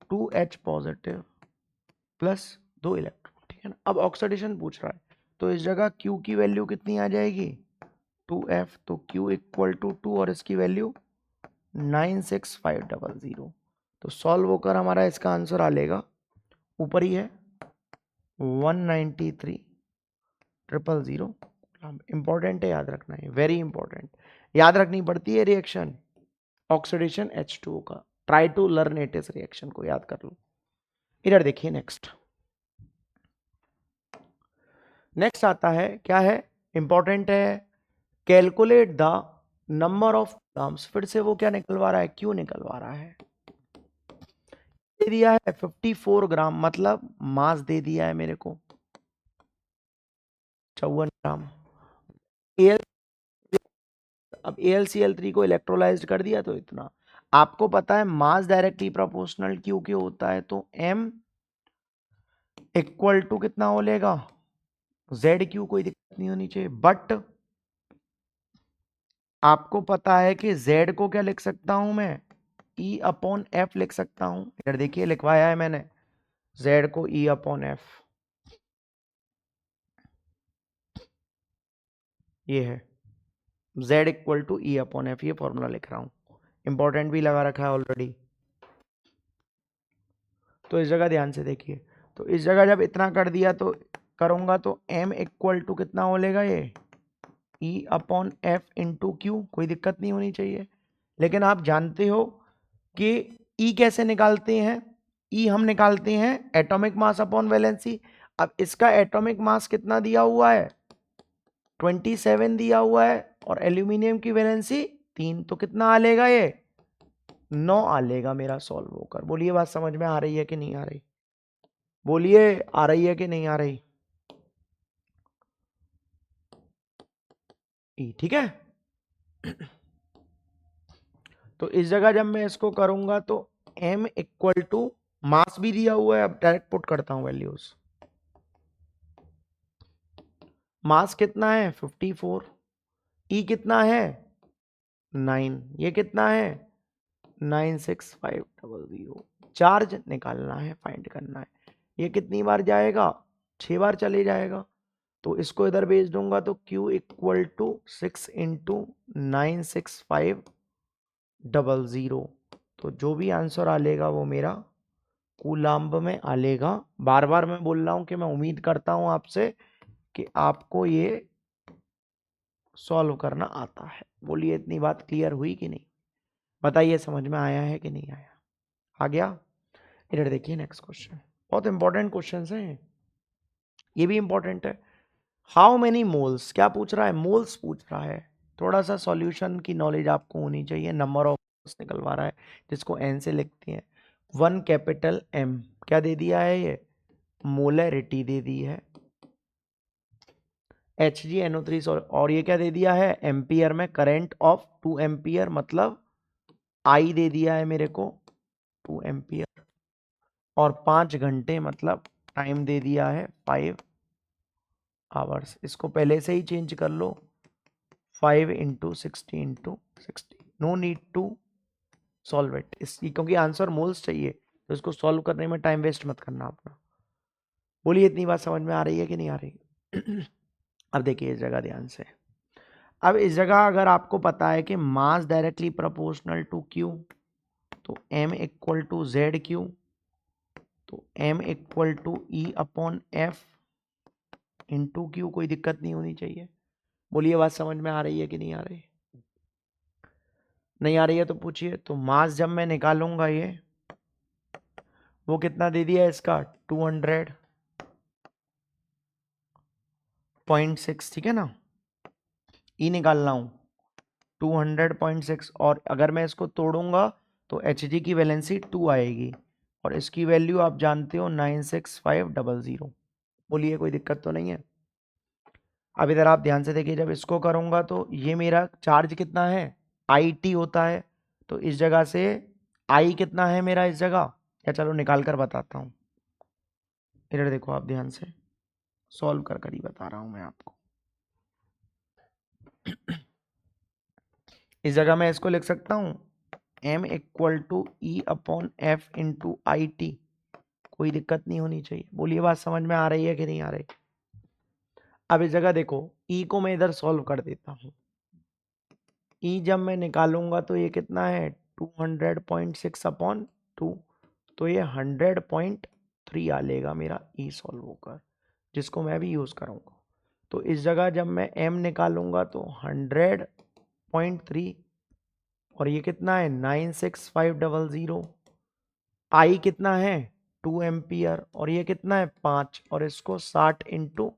2H positive plus 2 electron, ठीक है ना। अब ऑक्सीडेशन पूछ रहा है, तो इस जगह Q की वैल्यू कितनी आ जाएगी, 2F, तो Q इक्वल टू 2 और इसकी वैल्यू 96500। तो सॉल्व होकर हमारा इसका आंसर आ लेगा, ऊपर ही है, 193,000। इंपॉर्टेंट है, याद रखना है, वेरी इंपॉर्टेंट, याद रखनी पड़ती है रिएक्शन ऑक्सीडेशन H2O का। ट्राई टू लर्न इट, इस रिएक्शन को याद कर लो। इधर देखिए नेक्स्ट, नेक्स्ट आता है, क्या है, इंपॉर्टेंट है, calculate the number of Coulomb's. फिर से वो क्या निकलवा रहा है, क्यों निकलवा रहा है, दे दिया है 54 ग्राम, मतलब मास दे दिया है मेरे को 54 ग्राम। Al, अब AlCl3 को इलेक्ट्रोलाइज्ड कर दिया तो इतना। आपको पता है मास डायरेक्टली प्रोपोर्शनल Q के होता है, तो M इक्वल टू कितना हो लेगा, ZQ, कोई दिक्कत नहीं होनी चाहिए। बट आपको पता है कि Z को क्या लिख सकता हूं मैं, E/F लिख सकता हूं। इधर देखिए लिखवाया है मैंने, Z को E/F, ये है Z इक्वल टू E/F, ये फॉर्मूला लिख रहा हूं, इंपॉर्टेंट भी लगा रखा है ऑलरेडी। तो इस जगह ध्यान से देखिए, तो इस जगह जब इतना कर दिया तो करूंगा तो M इक्वल टू कितना हो लेगा, ये E/F इंटू Q, कोई दिक्कत नहीं होनी चाहिए। लेकिन आप जानते हो कि E कैसे निकालते हैं, E हम निकालते हैं एटॉमिक मास अपॉन वैलेंसी। अब इसका एटॉमिक मास कितना दिया हुआ है, 27 दिया हुआ है, और एल्यूमिनियम की वैलेंसी 3, तो कितना आ लेगा, ये 9 आ लेगा मेरा सॉल्व होकर। बोलिए बात समझ में आ रही है कि नहीं आ रही, बोलिए आ रही है कि नहीं आ रही। ठीक है, तो इस जगह जब मैं इसको करूंगा तो M इक्वल टू, मास भी दिया हुआ है, अब डायरेक्ट पुट करता हूं वैल्यूज। मास कितना है 54, E कितना है 9, ये कितना है 96500। चार्ज निकालना है, फाइंड करना है, ये कितनी बार जाएगा, 6 बार चले जाएगा। तो इसको इधर भेज दूंगा तो Q इक्वल टू 6 इंटू 96500, तो जो भी आंसर आ लेगा वो मेरा कूलाम्ब में आ लेगा। बार बार मैं बोल रहा हूं कि मैं उम्मीद करता हूं आपसे कि आपको ये सॉल्व करना आता है। बोलिए इतनी बात क्लियर हुई कि नहीं, बताइए समझ में आया है कि नहीं आया, आ गया। इधर देखिए नेक्स्ट क्वेश्चन, बहुत इंपॉर्टेंट क्वेश्चन है, ये भी इंपॉर्टेंट है। हाउ मेनी मोल्स, क्या पूछ रहा है, मोल्स पूछ रहा है। थोड़ा सा सॉल्यूशन की नॉलेज आपको होनी चाहिए, नंबर ऑफ निकलवा रहा है जिसको एन से लिखते हैं। 1 कैपिटल एम क्या दे दिया है, ये मोलरिटी दे दी है। HgNO3 और ये क्या दे दिया है, एम्पियर में करंट ऑफ 2 एम्पियर, मतलब आई दे दिया है मेरे को 2 एम्पियर, और 5 घंटे मतलब टाइम दे दिया है 5 आवर्स। इसको पहले से ही चेंज कर लो, 5 into 60 into 60। No need to solve it, इसकी क्योंकि आंसर मोल्स चाहिए तो इसको सॉल्व करने में टाइम वेस्ट मत करना अपना। बोलिए इतनी बात समझ में आ रही है कि नहीं आ रही? अब देखिए इस जगह ध्यान से, अब इस जगह अगर आपको पता है कि mass directly proportional to Q, तो m equal to Z Q, तो m equal to E upon F into Q, कोई दिक्कत नहीं होनी चाहिए। बोलिए बात समझ में आ रही है कि नहीं आ रही? नहीं आ रही है तो पूछिए। तो मास जब मैं निकालूंगा ये, वो कितना दे दिया है इसका 200.6, ठीक है ना, ई निकालना हूं 200.6, और अगर मैं इसको तोड़ूंगा तो Hg की वैलेंसी 2 आएगी, और इसकी वैल्यू आप जानते हो 96500। बोलिए कोई दिक्कत तो नहीं है? अब इधर आप ध्यान से देखिए, जब इसको करूंगा तो ये मेरा चार्ज कितना है, IT होता है, तो इस जगह से I कितना है मेरा इस जगह, या चलो निकाल कर बताता हूं। इधर देखो आप ध्यान से, सॉल्व कर कर ही बता रहा हूं मैं आपको। इस जगह मैं इसको लिख सकता हूं m equal to E upon F into I T, कोई दिक्कत नहीं होनी चाहिए। बोलिए बात समझ में आ रही है कि नहीं आ रही? अब इस जगह देखो, ई को मैं इधर सॉल्व कर देता हूं। ई जब मैं निकालूंगा तो ये कितना है 200.6 अपॉन 2, तो ये 100.3 आ लेगा मेरा ई सॉल्व होकर, जिसको मैं भी यूज करूंगा। तो इस जगह जब मैं m निकालूंगा तो 100.3, और ये कितना है 96500। आई कितना है 2 एम्पियर, और ये कितना है 5, और इसको 60 इंटू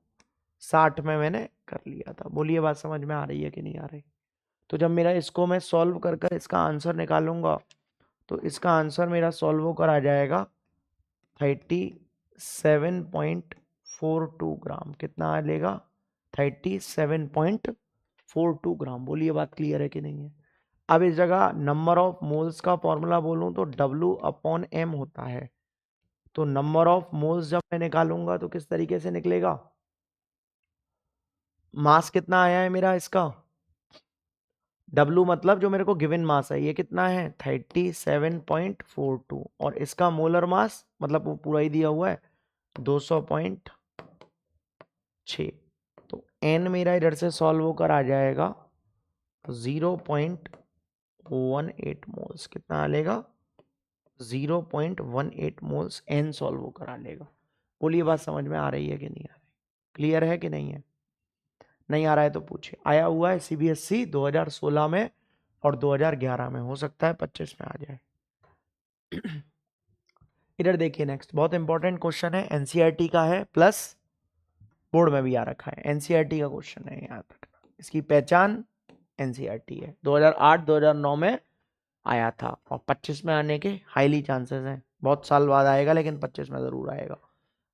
60 में मैंने कर लिया था। बोलिए बात समझ में आ रही है कि नहीं आ रही? तो जब मेरा इसको मैं सॉल्व कर कर इसका आंसर निकालूंगा तो इसका आंसर मेरा सॉल्व होकर आ जाएगा 37.42 ग्राम। कितना आ लेगा 37.42 ग्राम। बोलिए बात क्लियर है कि नहीं है? अब इस जगह नंबर ऑफ मोल्स का फॉर्मूला बोलूं तो W अपॉन M होता है, तो नंबर ऑफ मोल्स जब मैं निकालूंगा तो किस तरीके से निकलेगा, मास कितना आया है मेरा इसका, W मतलब जो मेरे को गिवन मास है, ये कितना है 37.42, और इसका मोलर मास मतलब वो पूरा ही दिया हुआ है 200.6। तो N मेरा इधर से सॉल्व होकर आ जाएगा 0.18 मोल्स। कितना आ लेगा 0.18 मोल्स N सॉल्व होकर आ लेगा। बोलिए बात समझ में आ रही है कि नहीं आ रही? क्लियर है कि नहीं है? नहीं आ रहा है तो पूछिए। आया हुआ है CBSE 2016 में और 2011 में, हो सकता है 25 में आ जाए। इधर देखिए नेक्स्ट बहुत इंपॉर्टेंट क्वेश्चन है, NCERT का है, प्लस बोर्ड में भी आ रखा है। NCERT का क्वेश्चन है, याद रखना। इसकी पहचान NCERT है, 2008-2009 में आया था, और 25 में आने के हाईली चांसेस हैं। बहुत साल बाद आएगा लेकिन 25 में जरूर आएगा।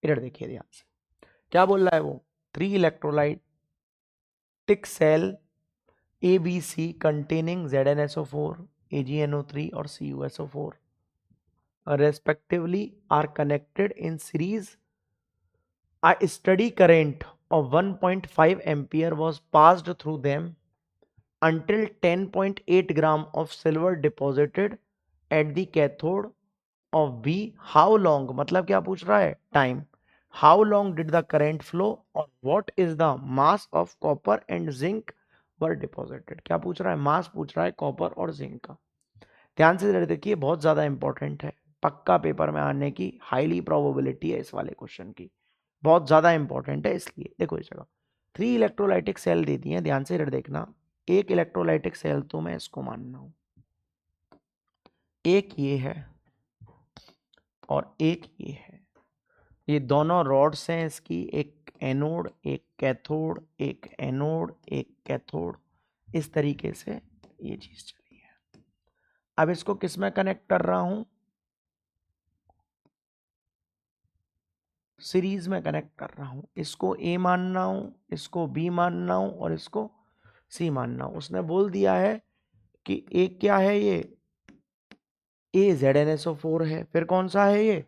इधर देखिए ध्यान से, क्या बोल रहा है वो, 3 electrolytic cell ABC containing ZnSO4, AgNO3 और CuSO4 respectively are connected in series. A steady current of 1.5 ampere was passed through them until 10.8 gram of silver deposited at the cathode of B. How long, मतलब क्या पूछ रहा है, time. How long did the current flow, or what is the mass of copper and zinc were deposited? क्या पूछ रहा है, मास पूछ रहा है कॉपर और जिंक का। ध्यान से देखिए, बहुत ज्यादा इंपॉर्टेंट है, पक्का पेपर में आने की हाईली प्रोबेबिलिटी है इस वाले क्वेश्चन की, बहुत ज्यादा इंपॉर्टेंट है। इसलिए देखो इस जगह 3 इलेक्ट्रोलाइटिक सेल दे दी है, ध्यान से देखना। एक इलेक्ट्रोलाइटिक सेल तो मैं इसको मानना हूं, एक ये है और एक ये है, ये दोनों रॉड्स हैं इसकी, एक एनोड एक कैथोड, एक एनोड एक कैथोड, इस तरीके से ये चीज चली है। अब इसको किस में कनेक्ट कर रहा हूं, सीरीज में कनेक्ट कर रहा हूं। इसको ए मानना हूं, इसको बी मानना हूं और इसको सी मानना हूं। उसने बोल दिया है कि एक क्या है, ये AZnSO4 है, फिर कौन सा है ये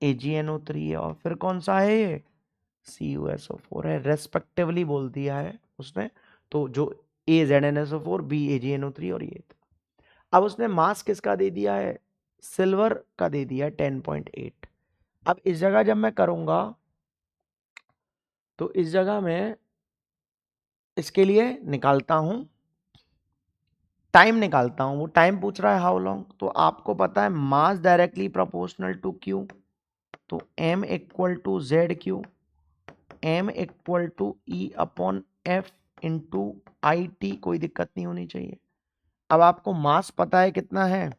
AgNO3 है, और फिर कौन सा है ये CuSO4 है, रेस्पेक्टिवली बोल दिया है उसने। तो जो AZnSO4, B AgNO3 और ये। अब उसने मास किसका दे दिया है, सिल्वर का दे दिया है 10.8। अब इस जगह जब मैं करूंगा तो इस जगह में इसके लिए निकालता हूं, टाइम निकालता हूं। वो टाइम पूछ रहा है हाउ लॉन्ग, तो आपको पता है mass directly proportional to Q, तो m equal to Z Q, m equal to E upon F into I T, कोई दिक्कत नहीं होनी चाहिए। अब आपको मास पता है कितना है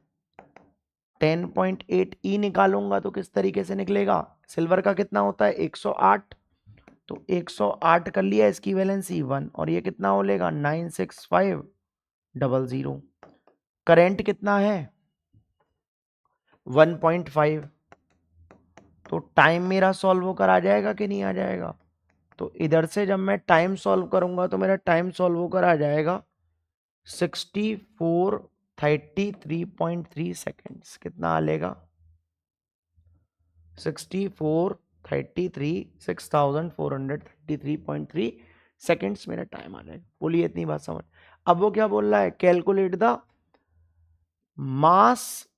10.8, ई निकालूंगा तो किस तरीके से निकलेगा, सिल्वर का कितना होता है 108, तो 108 कर लिया, इसकी वैलेंसी 1, और ये कितना हो लेगा 96500। करंट कितना है 1.5, तो टाइम मेरा सॉल्व होकर आ जाएगा कि नहीं आ जाएगा। तो इधर से जब मैं टाइम सॉल्व करूंगा तो मेरा टाइम सॉल्व होकर आ जाएगा 6433.3 सेकेंड्स। कितना आ लेगा 6433 सेकेंड्स मेरा टाइम आ जाएगा। बोलिए इतनी बात समझ। अब वो क्या बोल रहा है, calculate the mass,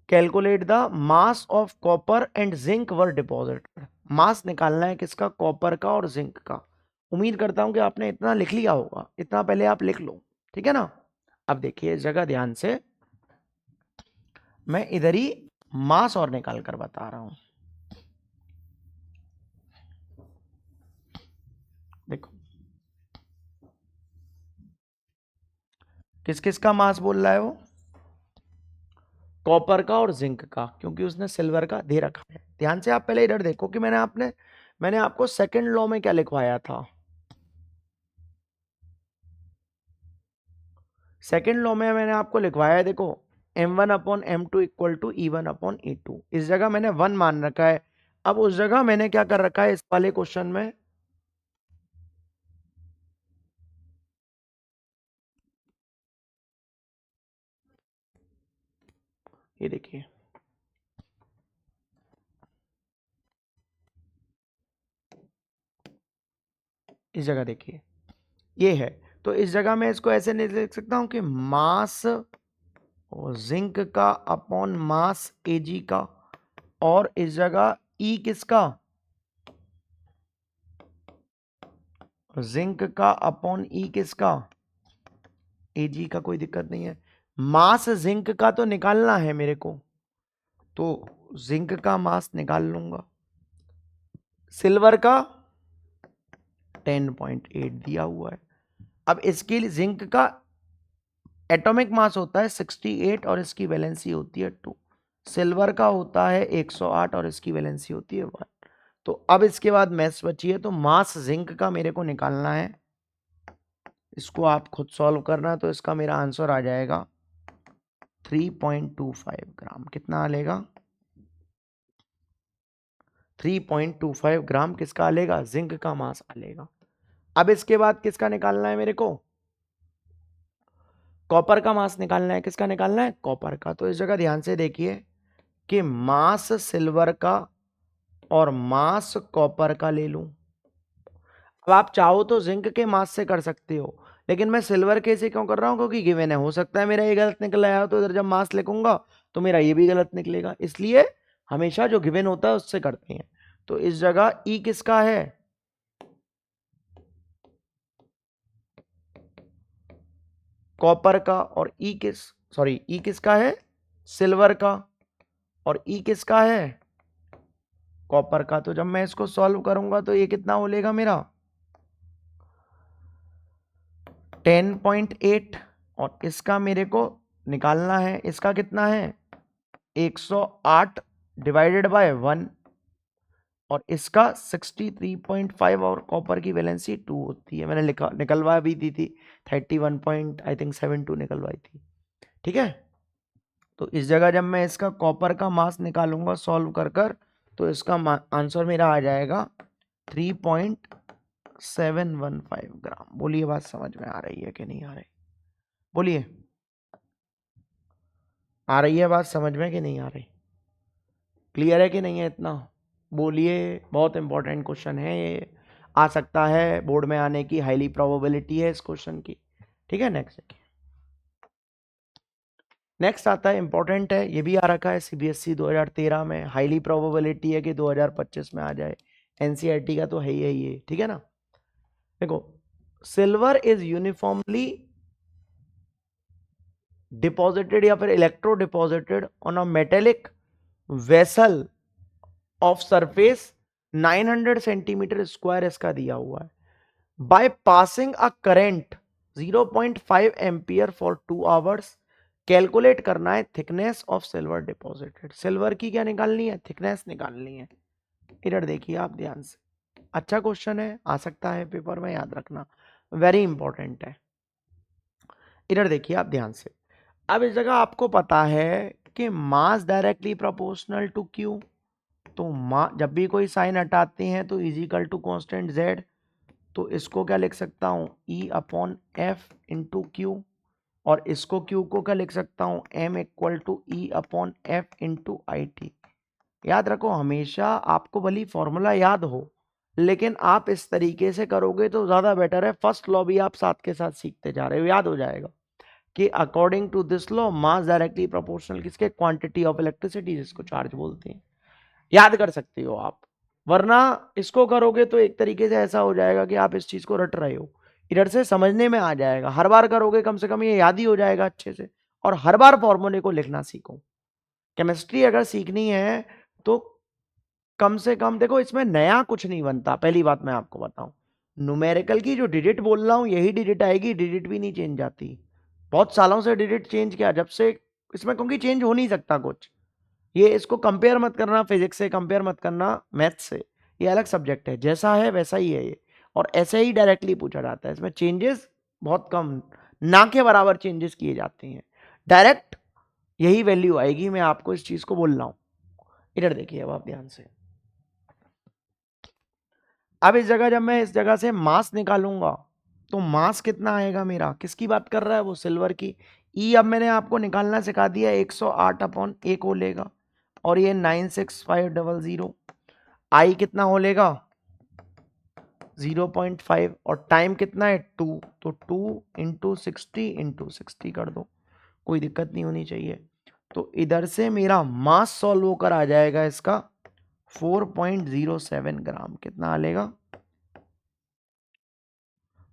calculate the mass of copper and zinc were deposited. Mass निकालना है किसका, कॉपर का और जिंक का। उम्मीद करता हूं कि आपने इतना लिख लिया होगा, इतना पहले आप लिख लो, ठीक है ना। अब देखिए इस जगह ध्यान से, मैं इधर ही मास और निकाल कर बता रहा हूं। देखो किस किस का मास बोल रहा है वो, कॉपर का और जिंक का, क्योंकि उसने सिल्वर का दे रखा है। ध्यान से आप पहले इधर देखो कि मैंने आपको सेकंड लॉ में क्या लिखवाया था। सेकंड लॉ में मैंने आपको लिखवाया है, देखो m1/m2 इक्वल टू E1/E2। इस जगह मैंने 1 मान रखा है। अब उस जगह मैंने क्या कर रखा है इस वाले क्वेश्चन में, ये देखिए इस जगह देखिए ये है, तो इस जगह मैं इसको ऐसे नहीं लिख सकता हूं कि मास और जिंक का अपॉन मास Ag का, और इस जगह E किसका, जिंक का अपॉन E किसका, Ag का। कोई दिक्कत नहीं है, मास जिंक का तो निकालना है मेरे को, तो जिंक का मास निकाल लूंगा। सिल्वर का 10.8 दिया हुआ है। अब इसके लिए जिंक का एटॉमिक मास होता है 68 और इसकी वैलेंसी होती है 2। सिल्वर का होता है 108 और इसकी वैलेंसी होती है 1। तो अब इसके बाद मैथ्स बची है, तो मास जिंक का मेरे को निकालना है। इसको आप खुद सॉल्व करना, तो इसका मेरा आंसर आ जाएगा 3.25 ग्राम। कितना आ लेगा 3.25 ग्राम किसका आ लेगा, जिंक का मास आ लेगा। अब इसके बाद किसका निकालना है मेरे को, कॉपर का मास निकालना है। किसका निकालना है, कॉपर का। तो इस जगह ध्यान से देखिए कि मास सिल्वर का और मास कॉपर का ले लूं। अब आप चाहो तो जिंक के मास से कर सकते हो, लेकिन मैं सिल्वर के से क्यों कर रहा हूं, क्योंकि गिवन है। हो सकता है मेरा ये गलत निकल आया तो इधर जब मास लिखूंगा तो मेरा ये भी गलत निकलेगा, इसलिए हमेशा जो गिवन होता है उससे करते हैं। तो इस जगह ई किसका है, कॉपर का, और ई किसका है, सिल्वर का, और ई किसका है, कॉपर का। तो जब मैं इसको सॉल्व करूंगा तो ये कितना हो लेगा मेरा 10.8, और इसका मेरे को निकालना है, इसका कितना है 108 डिवाइडेड बाय 1, और इसका 63.5, और कॉपर की वैलेंसी 2 होती है। मैंने निकलवा भी दी थी 31 पॉइंट आई थिंक 72 निकलवाई थी, ठीक है। तो इस जगह जब मैं इसका कॉपर का मास निकालूंगा सॉल्व कर कर, तो इसका आंसर मेरा आ जाएगा 3.715 ग्राम। बोलिए बात समझ में आ रही है कि नहीं आ रही? बोलिए, आ रही है बात समझ में कि नहीं आ रही? क्लियर है कि नहीं है इतना? बोलिए, बहुत इंपॉर्टेंट क्वेश्चन है ये, आ सकता है बोर्ड में आने की हाईली प्रोबेबिलिटी है इस क्वेश्चन की। ठीक है, नेक्स्ट देखिए। नेक्स्ट आता है, इंपॉर्टेंट है, ये भी आ रखा है सीबीएसई 2013 में, हाईली प्रोबेबिलिटी है कि 2025 में आ जाए, एनसीईआरटी का तो है ही ये। ठीक है ना? देखो, सिल्वर इज यूनिफॉर्मली डिपॉजिटेड या फिर electro deposited on a metallic vessel of surface 900 centimetre square, इसका दिया हुआ है, by passing a current 0.5 ampere for 2 hours. Calculate करना है thickness of silver deposited. Silver की क्या निकालनी है? थिकनेस निकालनी है। इधर देखिए आप ध्यान से, अच्छा क्वेश्चन है, आ सकता है पेपर में, याद रखना, वेरी इंपॉर्टेंट है। इधर देखिए आप ध्यान से, अब इस जगह आपको पता है कि mass directly proportional to Q, तो जब भी कोई साइन हटाते हैं तो इजिकल टू कांस्टेंट जेड, तो इसको क्या लिख सकता हूं? E upon F into Q, और इसको क्यू को क्या लिख सकता हूं? M equal to E upon F into I T. याद रखो, हमेशा आपको भली फॉर्मूला याद हो, लेकिन आप इस तरीके से करोगे तो ज्यादा बेटर है। फर्स्ट लॉ भी आप साथ के साथ सीखते जा रहे हो, याद हो जाएगा कि according to this law mass directly proportional किसके? क्वांटिटी ऑफ इलेक्ट्रिसिटी, जिसको चार्ज बोलते हैं। याद कर सकते हो आप, वरना इसको करोगे तो एक तरीके से ऐसा हो जाएगा कि आप इस चीज को रट रहे हो, इधर से समझने में आ जाएगा। हर बार करोगे कम से कम ये याद ही हो जाएगा अच्छे से, और हर बार फॉर्मूले को लिखना सीखो। केमिस्ट्री अगर सीखनी है तो कम से कम देखो, इसमें नया कुछ नहीं बनता। पहली बात मैं आपको बताऊं, न्यूमेरिकल की जो डिजिट बोल रहा हूं यही डिजिट आएगी, डिजिट भी नहीं चेंज आती। बहुत सालों से डिजिट चेंज किया जब से, इसमें क्योंकि चेंज हो नहीं सकता कुछ। ये इसको कंपेयर मत करना फिजिक्स से, कंपेयर मत करना मैथ से, ये अलग सब्जेक्ट है, जैसा है वैसा ही है ये, और ऐसे ही डायरेक्टली पूछा जाता है। इसमें चेंजेस बहुत कम, ना के बराबर चेंजेस किए जाते हैं, डायरेक्ट यही वैल्यू आएगी। मैं आपको इस चीज को बोल रहा हूं। इधर देखिए अब आप ध्यान से, अब इस जगह जब मैं इस जगह से मास निकालूंगा तो मास कितना आएगा मेरा? किसकी बात कर रहा है वो? सिल्वर की। ई अब मैंने आपको निकालना सिखा दिया, 108 अपॉन एक हो लेगा, और ये 96500। आई कितना हो लेगा? 0.5, और टाइम कितना है? 2, तो 2 इंटू 60 कर दो, कोई दिक्कत नहीं होनी चाहिए। तो इधर से मेरा मास सॉल्व होकर आ जाएगा इसका 4.07 ग्राम। कितना आ लेगा?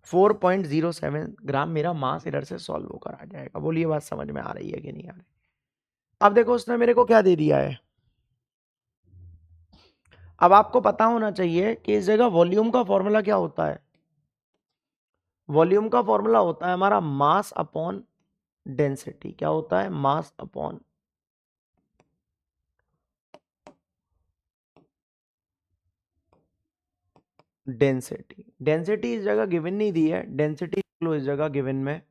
4.07 ग्राम मेरा मास इधर से सॉल्व होकर आ जाएगा। बोलिए बात समझ में आ रही है कि नहीं आ रही? अब देखो उसने मेरे को क्या दे दिया है। अब आपको पता होना चाहिए कि इस जगह वॉल्यूम का फॉर्मूला क्या होता है। वॉल्यूम का फॉर्मूला होता है हमारा मास अपॉन डेंसिटी। क्या होता है? Mass upon density. डेंसिटी इस जगह गिवन नहीं दी है, डेंसिटी लो इस जगह गिवन में,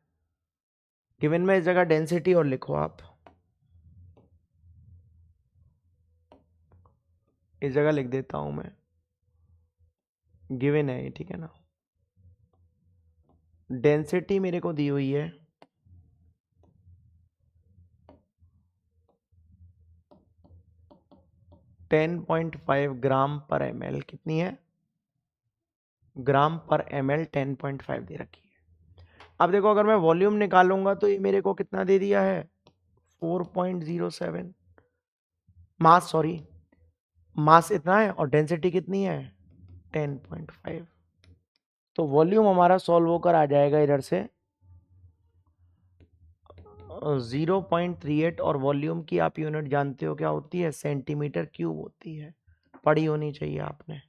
गिवन में इस जगह डेंसिटी और लिखो आप, इस जगह लिख देता हूं मैं, गिवन है ये, ठीक है ना। डेंसिटी मेरे को दी हुई है 10.5 ग्राम पर ml। कितनी है? ग्राम पर ml 10.5 दे रखी है। अब देखो अगर मैं वॉल्यूम निकालूंगा तो ये मेरे को कितना दे दिया है? 4.07 मास, सॉरी, मास इतना है और डेंसिटी कितनी है? 10.5। तो वॉल्यूम हमारा सॉल्व होकर आ जाएगा इधर से 0.38, और वॉल्यूम की आप यूनिट जानते हो क्या होती है? सेंटीमीटर क्यूब होती है, पढ़ी होनी चाहिए आपने।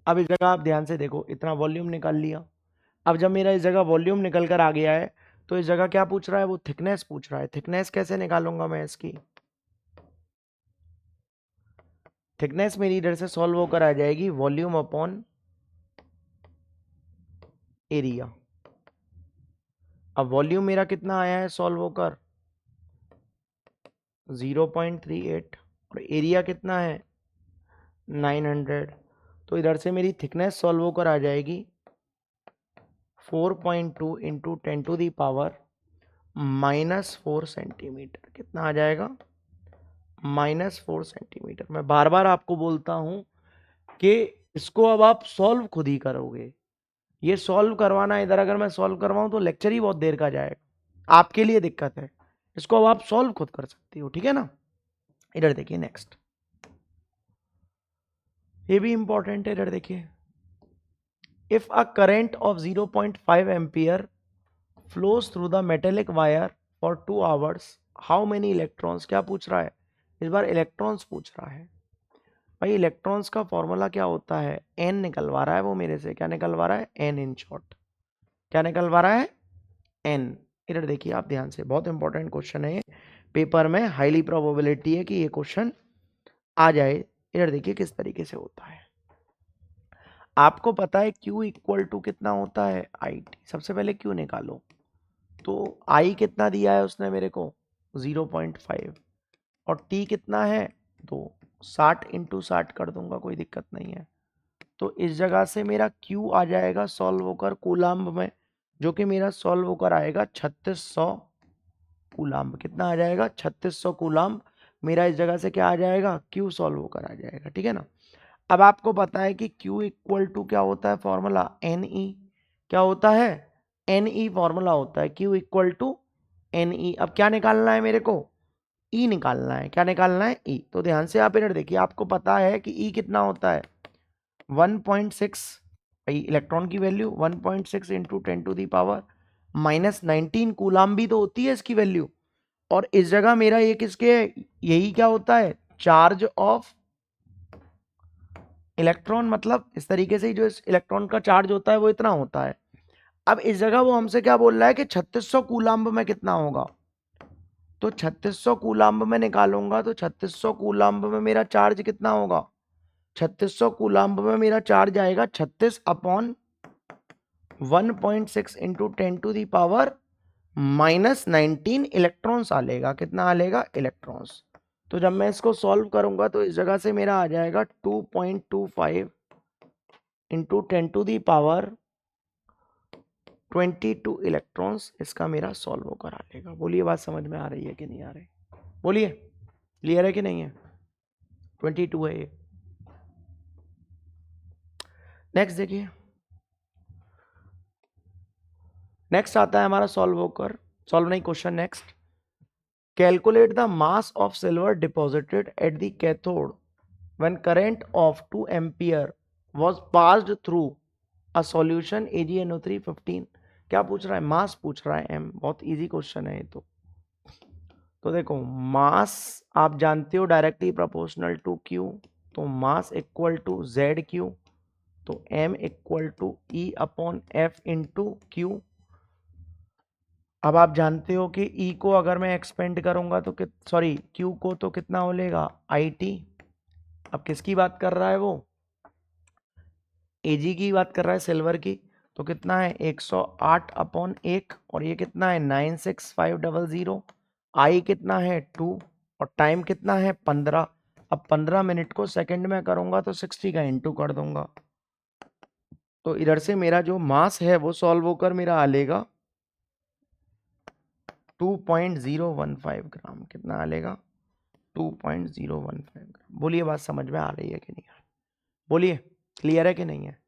अब इस जगह आप ध्यान से देखो, इतना वॉल्यूम निकाल लिया। अब जब मेरा इस जगह वॉल्यूम निकल कर आ गया है तो इस जगह क्या पूछ रहा है? वो थिकनेस पूछ रहा है। थिकनेस कैसे निकालूंगा मैं इसकी? थिकनेस मेरी इधर से सॉल्व होकर आ जाएगी वॉल्यूम अपॉन एरिया। अब वॉल्यूम मेरा कितना आया है सॉल्व होकर 0.38 और एरिया कितना है 900। तो इधर से मेरी थिकनेस सॉल्व होकर आ जाएगी 4.2 इंटू 10⁻⁻⁻4 सेंटीमीटर। कितना आ जाएगा -4 सेंटीमीटर। मैं बार बार आपको बोलता हूं कि इसको अब आप सॉल्व खुद ही करोगे। ये सॉल्व करवाना, इधर अगर मैं सॉल्व करवाऊं तो लेक्चर ही बहुत देर का जाएगा, आपके लिए दिक्कत है। इसको अब आप सॉल्व खुद कर सकती हो, ठीक है ना। इधर देखिए नेक्स्ट, ये भी इंपॉर्टेंट है। इधर देखिए, if a current of 0.5 ampere flows through the metallic wire for 2 hours how many electrons. क्या पूछ रहा है इस बार, इलेक्ट्रॉन्स पूछ रहा है। भाई इलेक्ट्रॉन्स का फॉर्मूला क्या होता है, एन निकलवा रहा है वो मेरे से। क्या निकलवा रहा है, एन इन शॉर्ट। क्या निकलवा रहा है, एन। इधर देखिए आप ध्यान से, बहुत इंपॉर्टेंट क्वेश्चन है ये, पेपर में हाईली प्रोबेबिलिटी है कि ये क्वेश्चन आ जाए। इधर देखिए किस तरीके से होता है। आपको पता है Q इक्वल टू कितना होता है, IT। सबसे पहले Q निकालो, तो I कितना दिया है उसने मेरे को 0.5 और T कितना है, तो 60 इंटू 60 कर दूंगा, कोई दिक्कत नहीं है। तो इस जगह से मेरा Q आ जाएगा सॉल्व होकर कूलाम्ब में, जो कि मेरा सॉल्व होकर आएगा 3600 कूलाम्ब। कितना आ जाएगा 3600 कूलाम्ब। मेरा इस जगह से क्या आ जाएगा, Q सॉल्व होकर आ जाएगा, ठीक है ना। अब आपको पता है कि Q इक्वल टू क्या होता है फॉर्मूला, NE। क्या होता है, NE फॉर्मूला होता है, Q इक्वल टू NE। अब क्या निकालना है मेरे को, E निकालना है। क्या निकालना है, E। तो ध्यान से आप इधर देखिए, आपको पता है कि E कितना होता है 1.6। इलेक्ट्रॉन की वैल्यू 1.6 इंटू 10⁻⁻19 कूलाम भी तो होती है इसकी वैल्यू। और इस जगह मेरा ये किसके, यही क्या होता है, चार्ज ऑफ इलेक्ट्रॉन। मतलब इस तरीके से ही जो इस इलेक्ट्रॉन का चार्ज होता है वो इतना होता है। अब इस जगह वो हमसे क्या बोल रहा है कि 3600 कूलाम्ब में कितना होगा। तो 3600 कूलाम्ब में निकालूंगा तो 3600 कूलाम्ब में मेरा चार्ज कितना होगा, 3600 कूलाम्ब में मेरा चार्ज आएगा 36 अपॉन 1.6 इंटू 10⁻⁻19 इलेक्ट्रॉन्स आ लेगा। कितना आ लेगा, इलेक्ट्रॉन्स। तो जब मैं इसको सॉल्व करूंगा तो इस जगह से मेरा आ जाएगा 2.25 इंटू 10⁻22 इलेक्ट्रॉन्स। इसका मेरा सॉल्व होकर आ लेगा। बोलिए बात समझ में आ रही है कि नहीं आ रही, बोलिए क्लियर है कि नहीं है। 22 है ये। नेक्स्ट देखिए, नेक्स्ट आता है हमारा सॉल्व होकर, सॉल्व नहीं question next. Calculate the mass of silver deposited at the cathode when current of 2 ampere was passed through a solution AgNO3 15। क्या पूछ रहा है, मास पूछ रहा है, M। बहुत इजी क्वेश्चन है ये तो देखो मास आप जानते हो डायरेक्टली प्रोपोर्शनल टू Q। तो मास इक्वल टू ZQ, तो M equal to E upon F into Q। अब आप जानते हो कि E को अगर मैं एक्सपेंड करूंगा तो सॉरी Q को, तो कितना हो लेगा IT। अब किसकी बात कर रहा है वो, Ag की बात कर रहा है सिल्वर की। तो कितना है 108 अपॉन 1 और ये कितना है 96500। आई कितना है 2 और टाइम कितना है 15। अब 15 मिनट को सेकंड में करूंगा तो 60 का इंटू कर दूंगा। तो इधर से मेरा जो मास है वो सॉल्व होकर मेरा आ लेगा 2.015 ग्राम। कितना आ लेगा 2.015 ग्राम। बोलिए बात समझ में आ रही है कि नहीं आ रही, बोलिए क्लियर है कि नहीं है।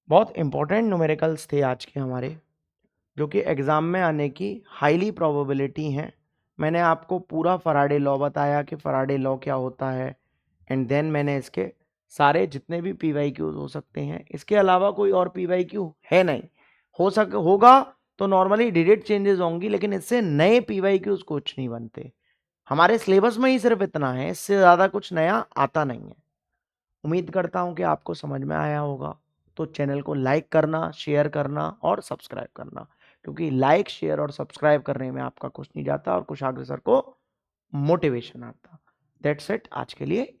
बहुत इंपॉर्टेंट न्यूमेरिकल्स थे आज के हमारे, जो कि एग्जाम में आने की हाईली प्रोबेबिलिटी हैं। मैंने आपको पूरा फराडे लॉ बताया कि फराडे लॉ क्या होता है, एंड देन मैंने इसके सारे जितने भी PYQs हो सकते हैं, इसके अलावा कोई और PYQ है नहीं। होगा तो नॉर्मली डिजिट चेंजेस होंगी, लेकिन इससे नए PYQs कुछ नहीं बनते। हमारे सिलेबस में ही सिर्फ इतना है, इससे ज़्यादा कुछ नया आता नहीं है। उम्मीद करता हूँ कि आपको समझ में आया होगा। तो चैनल को लाइक करना, शेयर करना और सब्सक्राइब करना, क्योंकि लाइक शेयर और सब्सक्राइब करने में आपका कुछ नहीं जाता और कुछ आगे सर को मोटिवेशन आता। दैट्स इट आज के लिए।